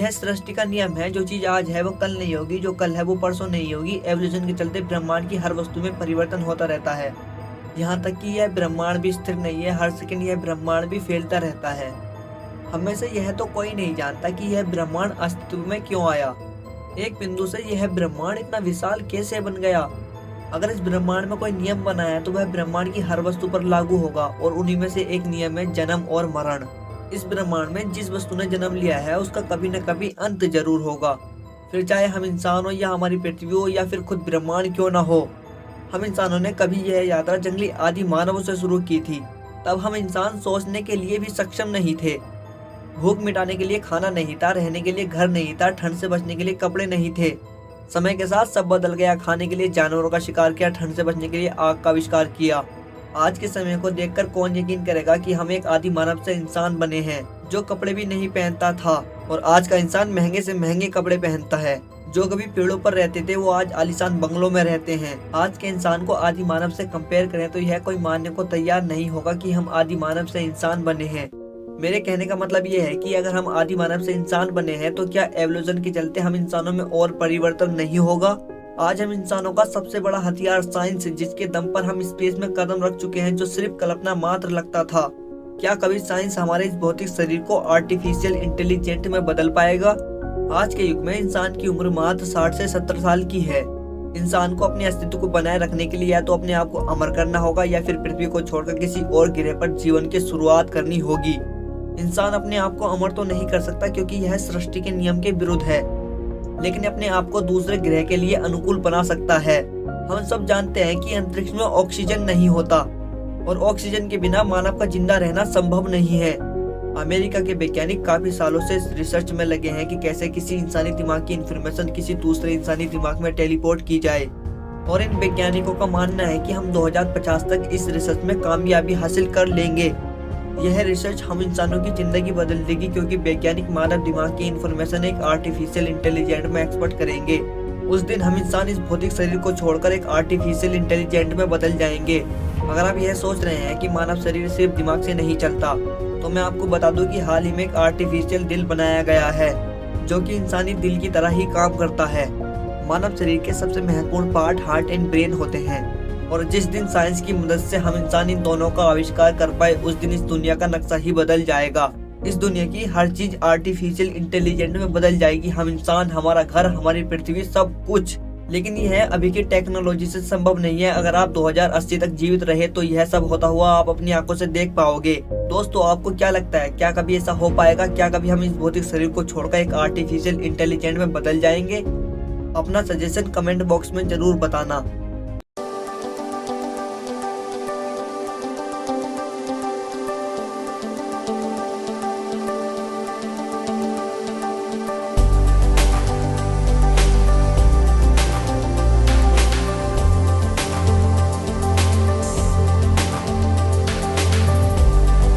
यह सृष्टि का नियम है, जो चीज आज है वो कल नहीं होगी, जो कल है वो परसों नहीं होगी। एवोल्यूशन के चलते ब्रह्मांड की हर वस्तु में परिवर्तन होता रहता है। यहाँ तक कि यह ब्रह्मांड भी स्थिर नहीं है, हर सेकंड यह ब्रह्मांड भी फैलता रहता है। हमें से यह तो कोई नहीं जानता कि यह ब्रह्मांड अस्तित्व में क्यों आया। एक बिंदु से यह ब्रह्मांड इतना विशाल कैसे बन गया। अगर इस ब्रह्मांड में कोई नियम बनाया तो वह ब्रह्मांड की हर वस्तु पर लागू होगा, और उन्हीं में से एक नियम है जन्म और मरण। इस ब्रह्मांड में जिस वस्तु ने जन्म लिया है उसका कभी न कभी अंत जरूर होगा। फिर चाहे हम इंसान हो या हमारी पृथ्वी हो या फिर खुद ब्रह्मांड क्यों ना हो। हम इंसानों ने कभी यह यात्रा जंगली आदि मानवों से शुरू की थी। तब हम इंसान सोचने के लिए भी सक्षम नहीं थे। भूख मिटाने के लिए खाना नहीं था, रहने के लिए घर नहीं था, ठंड से बचने के लिए कपड़े नहीं थे। समय के साथ सब बदल गया। खाने के लिए जानवरों का शिकार किया, ठंड से बचने के लिए आग का आविष्कार किया। आज के समय को देखकर कौन यकीन करेगा कि हम एक आदि मानव से इंसान बने हैं, जो कपड़े भी नहीं पहनता था, और आज का इंसान महंगे से महंगे कपड़े पहनता है। जो कभी पेड़ों पर रहते थे वो आज आलीशान बंगलों में रहते हैं। आज के इंसान को आदि मानव से कंपेयर करें तो यह कोई मानने को तैयार नहीं होगा कि हम आदि मानव से इंसान बने हैं। मेरे कहने का मतलब ये है कि अगर हम आदि मानव से इंसान बने हैं तो क्या एवोल्यूशन के चलते हम इंसानों में और परिवर्तन नहीं होगा। आज हम इंसानों का सबसे बड़ा हथियार साइंस है, जिसके दम पर हम स्पेस में कदम रख चुके हैं, जो सिर्फ कल्पना मात्र लगता था। क्या कभी साइंस हमारे इस भौतिक शरीर को आर्टिफिशियल इंटेलिजेंट में बदल पाएगा। आज के युग में इंसान की उम्र मात्र 60 से 70 साल की है। इंसान को अपने अस्तित्व को बनाए रखने के लिए या तो अपने आप को अमर करना होगा या फिर पृथ्वी को छोड़कर किसी और ग्रह पर जीवन की शुरुआत करनी होगी। इंसान अपने आप को अमर तो नहीं कर सकता क्योंकि यह सृष्टि के नियम के विरुद्ध है, लेकिन अपने आप को दूसरे ग्रह के लिए अनुकूल बना सकता है। हम सब जानते हैं कि अंतरिक्ष में ऑक्सीजन नहीं होता, और ऑक्सीजन के बिना मानव का जिंदा रहना संभव नहीं है। अमेरिका के वैज्ञानिक काफी सालों से इस रिसर्च में लगे हैं कि कैसे किसी इंसानी दिमाग की इंफॉर्मेशन किसी दूसरे इंसानी दिमाग में टेलीपोर्ट की जाए, और इन वैज्ञानिकों का मानना है कि हम 2050 तक इस रिसर्च में कामयाबी हासिल कर लेंगे। यह रिसर्च हम इंसानों की जिंदगी बदल देगी, क्योंकि वैज्ञानिक मानव दिमाग की इंफॉर्मेशन एक आर्टिफिशियल इंटेलिजेंट में एक्सपर्ट करेंगे। उस दिन हम इंसान इस भौतिक शरीर को छोड़कर एक आर्टिफिशियल इंटेलिजेंट में बदल जाएंगे। अगर आप यह सोच रहे हैं कि मानव शरीर सिर्फ दिमाग से नहीं चलता, तो मैं आपको बता दूं कि हाल ही में एक आर्टिफिशियल दिल बनाया गया है, जो कि इंसानी दिल की तरह ही काम करता है। मानव शरीर के सबसे महत्वपूर्ण पार्ट हार्ट एंड ब्रेन होते हैं, और जिस दिन साइंस की मदद से हम इंसान इन दोनों का आविष्कार कर पाए, उस दिन इस दुनिया का नक्शा ही बदल जाएगा। इस दुनिया की हर चीज आर्टिफिशियल इंटेलिजेंट में बदल जाएगी। हम इंसान, हमारा घर, हमारी पृथ्वी, सब कुछ। लेकिन यह अभी की टेक्नोलॉजी से संभव नहीं है। अगर आप 2080 तक जीवित रहे तो यह सब होता हुआ आप अपनी आंखों से देख पाओगे। दोस्तों, आपको क्या लगता है, क्या कभी ऐसा हो पाएगा? क्या कभी हम इस भौतिक शरीर को छोड़कर एक आर्टिफिशियल इंटेलिजेंट में बदल जाएंगे? अपना सजेशन कमेंट बॉक्स में जरूर बताना।